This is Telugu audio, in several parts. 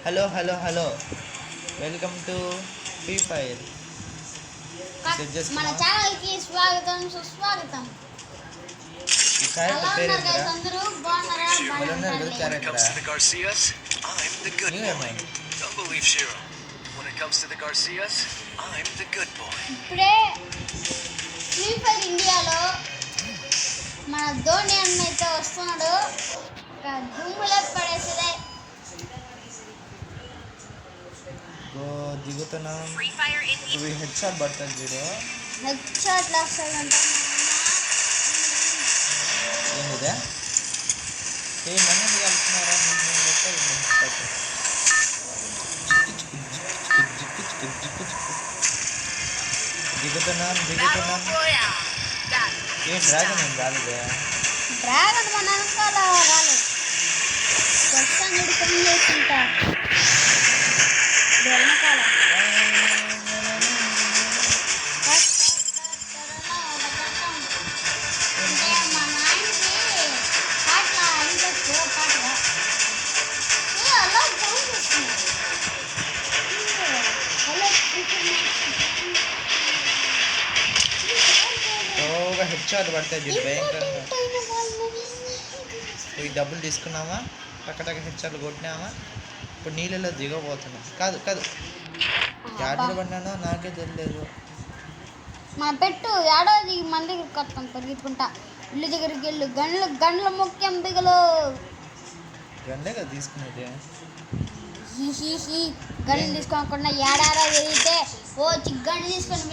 Hello welcome to free fire. మన ఛానల్ కి స్వాగతం సుస్వాగతం. ఈ క్యారెక్టర్ పేరు ఏంటరా? అందరూ బాగున్నారా? బాగున్నారు కదా character. The Garcias, I'm the good boy. Don't believe Shiro. When it comes to the Garcias, I'm the good boy. ఇప్పుడే ఫ్రీ ఫైర్ ఇండియాలో మన ధోని అన్న అయితే వస్తున్నాడు. ఒక దుమ్ములో పడేసే దిగుతున్నాం. హెడ్ షాట్ పడుతుంది చూడు. హెడ్ షాట్ లాస్తాడంట. ఏంటిదే నన్ను కలుస్తున్నారా? దిగుతున్నాం. ఏం డ్రాగన్ ఏం రాలేదే? డ్రాగన్ మన వెనకాల రాలేదు. ప్రస్తుతం పని చేసుకుంటా వెనకాల హెడ్ షాట్ పడతాయి చూడు భయంకరంగా. పోయి డబ్బులు తీసుకున్నామా, టక్కటక్క హెడ్ షాట్లు కొట్టినామా. ఇప్పుడు నీళ్ళలో దిగబోతున్నాం. కాదు యాడలు పడినానో నాకే తెలియలేదు. మా పెట్టు ఏడాది మన దగ్గరికి వస్తాం పరిగెత్తుకుంటా. ఇల్లు దగ్గరికి వెళ్ళు. గండ్ల ముఖ్యం బిగలు గండే కదా తీసుకునేది. గంటలు తీసుకోకుండా ఏడాడో తిరిగితే గంట తీసుకొని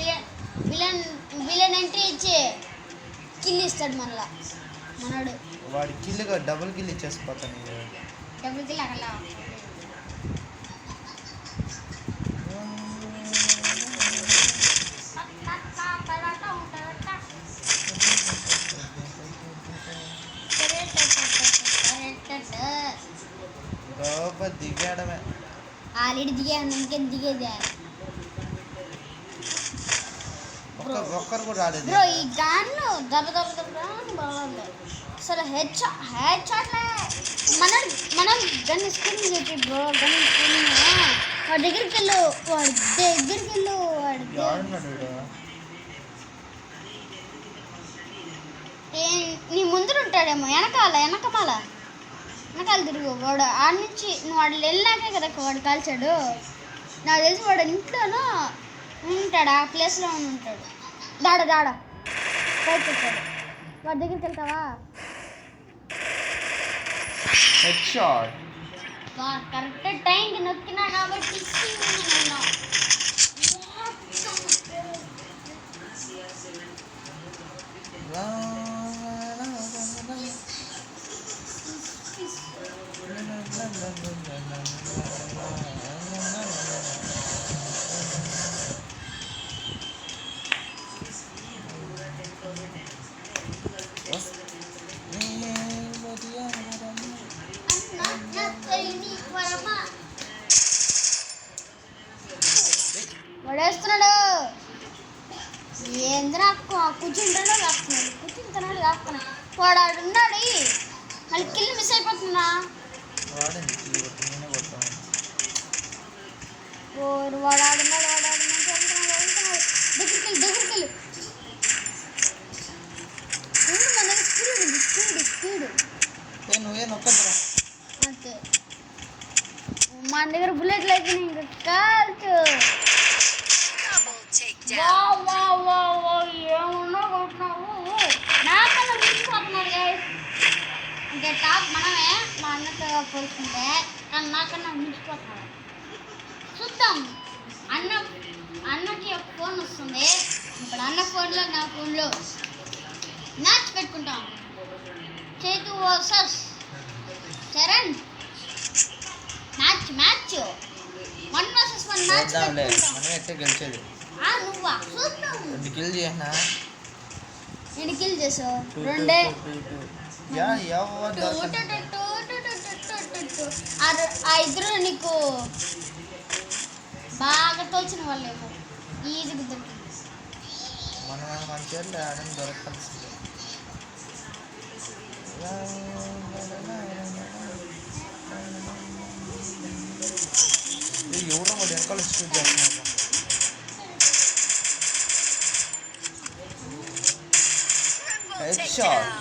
విలన్ ఎంట్రీ ఇచ్చి కిల్ ఇస్తాడు మనోడు. వాడి కిల్లుగా డబుల్ కిల్ ఇచ్చేసిపోతాను. డబుల్ కిల్ అక్కడ దిగాడమే. ఆల్రెడీ దిగాను, ఇంకేం దిగేదే. ఒక్కరు కూడా రాలేదు బ్రో. ఈ గన్ను దెబ్బ బాగుంది అసలు. హెడ్ షాట్లే మనం గన్ స్కిన్ చెప్పి బ్రో. గన్ స్కిన్ వాడి దగ్గరికి వెళ్ళు. నీ ముందర ఉంటాడేమో. వెనకాల తిరుగు. వాడు ఆడ నుంచి నువ్వు వాడు వెళ్ళినాకే కదా వాడు కాల్చాడు. నాకు తెలిసి వాడు ఇంట్లోనూ ఉంటాడు, ఆ ప్లేస్లో ఉంటాడు. దాడ పైకి పెట్టాడు. వాడి దగ్గరికి వెళ్తావా? హెడ్ షాట్ కరెక్ట్ టైంకి నొక్కినా కాబట్టి వాడేస్తున్నాడు. ఏంద్రా కూర్చుంటాడో వేస్తున్నాడు. వాడు ఆడున్నాడు. మళ్ళీ కిల్లు మిస్ అయిపోతున్నా. వాడు ఆడున్నాడు. దగ్గరికి వెళ్ళు. మన దగ్గర స్పీడ్. నువ్వే నొక్కదురా. అంతే. మన దగ్గర బుల్లెట్లు అయితే ఇంకా కాల్చు. ఏమన్నా కొట్టినావు. నాకన్నా మించిపోతున్నారు గైస్. ఇంకా టాప్ మనమే మా అన్నతో పోల్చుకుంటే. కానీ నాకన్నా మించిపోతున్నారు. చూద్దాం. అన్నకి ఒక ఫోన్ వస్తుంది. ఇప్పుడు అన్న ఫోన్లో నా ఫోన్లో మ్యాచ్ పెట్టుకుంటాం. చేతు versus Charan match 1 vs 1 match పెట్టుకుంటాం. మనం ఎట్లా గెలిచేది? నువ్వా చూద్దాం. 2 కిల్ చేసినా. ఎన్ని కిల్ చేసావు? 2 ఆ ఇద్దరు నీకు బాగా తోచిన వాళ్ళేమో. ఈజీగా దొరికింది. మనం మంచిగా ఆడని దొరకాల్సింది. ఎవరో వాడు వెనకాల షూట్ చేస్తున్నారు. Head shot.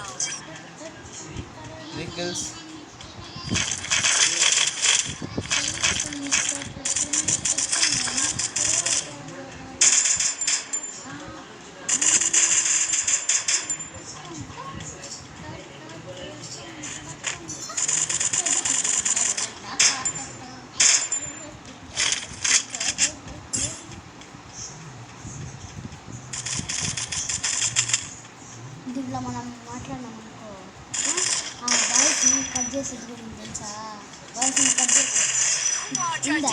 3 kills. దీంట్లో మనం మాట్లాడినాం అనుకో, ఆ వాయిస్ని కట్ చేసేది గురించి తెలుసా? వాయిస్ని కట్ చేసి ఉందా?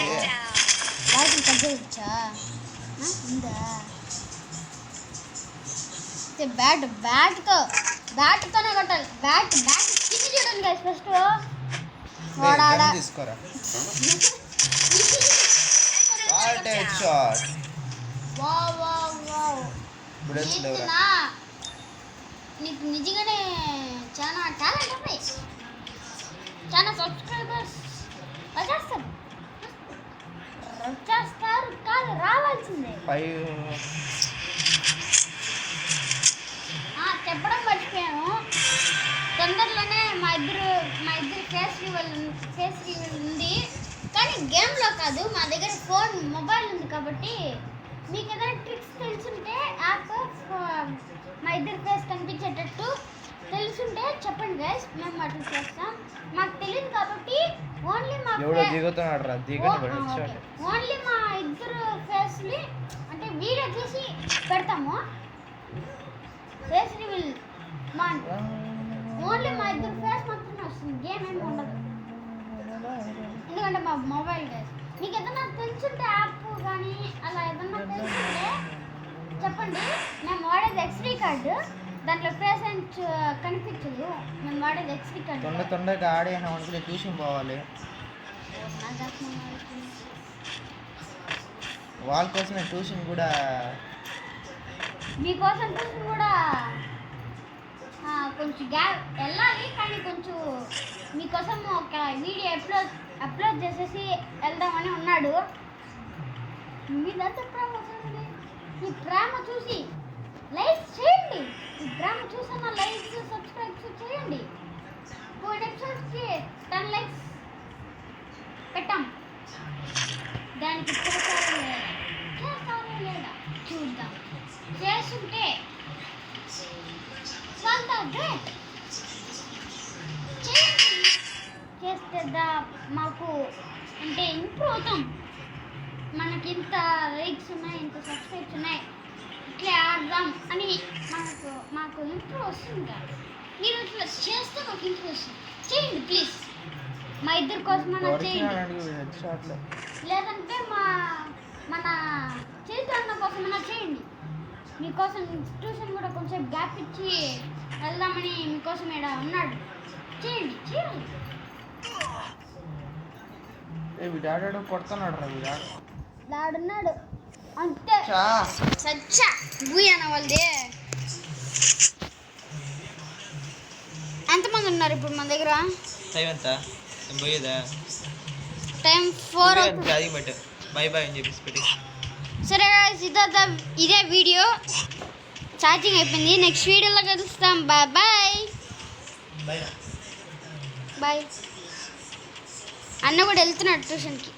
వాయిస్ని కట్ చేయొచ్చా? ఉందా? బ్యాట్తోనే కొట్టాలి. బ్యాట్ కింద చూడండి guys ఫస్ట్. వాడాడా తీసుకోరా. What head shot. Wow bullets లేవురా. నీకు నిజంగానే చాలా టాలెంట్ ఉంది. చాలా సబ్స్క్రైబర్స్ వచ్చేస్తారు కాదు రావాల్సిందే. చెప్పడం మర్చిపోయాను, తొందరలోనే మా ఇద్దరు ఫేస్ రివీల్ ఉంది. కానీ గేమ్లో కాదు, మా దగ్గర మొబైల్ ఉంది కాబట్టి మీకు ఏదైనా ట్రిక్స్ తెలుసుంటే యాప్ మా ఇద్దరు ఫేస్ కనిపించేటట్టు తెలుసుంటే చెప్పండి గైస్, మేము అట్లా చేస్తాం. మాకు తెలియదు కాబట్టి ఓన్లీ మా ఇద్దరు ఫేస్ని అంటే వీడియో తీసి పెడతాము. ఫేస్ రివీల్ ఓన్లీ మా ఇద్దరు ఫేస్ మాత్రమే వస్తుంది, గేమ్ ఏమి ఉండదు. ఎందుకంటే మా మొబైల్ గైస్ మీకు ఏదైనా తెలుసుంటే యాప్ కానీ అలా ఏదన్నా తెలుసుంటే చెప్పండి. మేము వాడేది ఎక్స్డీ కార్డు, దాంట్లో ఫేస్ కనిపించదు. మేము వాడేది ఎక్స్డీ కార్డు. తొందరగా ఆడి అనుకుంటే ట్యూషన్ పోవాలి. వాళ్ళ కోసమే ట్యూషన్ కూడా, మీకోసం ట్యూషన్ కూడా కొంచెం గ్యాప్ వెళ్ళాలి. కానీ కొంచెం మీకోసం ఒక వీడియో అప్లోడ్ చేసేసి వెళ్దామని ఉన్నాడు. మీదంతా ప్రేమ వస్తుంది. ఈ ప్రేమ చూసి లైక్ చేయండి. ఈ ప్రేమ చూసిన లైక్స్ సబ్స్క్రైబ్ చేయండి. 2 episodes 10 likes పెట్టాం. దానికి చేస్తారో లేదా చూద్దాం. చేస్తుంటే గ్రేట్ చేస్తే మాకు అంటే ఇంప్రూవ్ అవుతాం. మనకి ఇంత లైక్స్ ఉన్నాయి, ఇంత సబ్స్క్రైబ్స్ ఉన్నాయి, ఇట్లా ఆడదాం అని మాకు ఇంప్రూవ్ వస్తుంది. మీరు ఇట్లా చేస్తే మాకు ఇంప్రూవ్ వస్తుంది. చేయండి ప్లీజ్, మా ఇద్దరి కోసమైనా చేయండి. లేదంటే మన చైతన్య కోసమైనా చేయండి. మీకోసం ట్యూషన్ కూడా కొంచెం గ్యాప్ ఇచ్చి వెళ్దామని మీకోసం ఇక్కడ ఉన్నాడు. చేయండి. ఆడున్నాడు అంతే. సచ్చా భూయాన వాళ్ళది. ఎంతమంది ఉన్నారు ఇప్పుడు మన దగ్గర? టైం ఎంత పోయేదా? టైం 4 అది బట్ బై అని చెప్పేసి పెట్టి. సరే ఇదే వీడియో ఛార్జింగ్ అయిపోయింది. నెక్స్ట్ వీడియోలో కలుస్తాం. బాయ్. అన్న కూడా వెళ్తున్నాడు ట్యూషన్కి.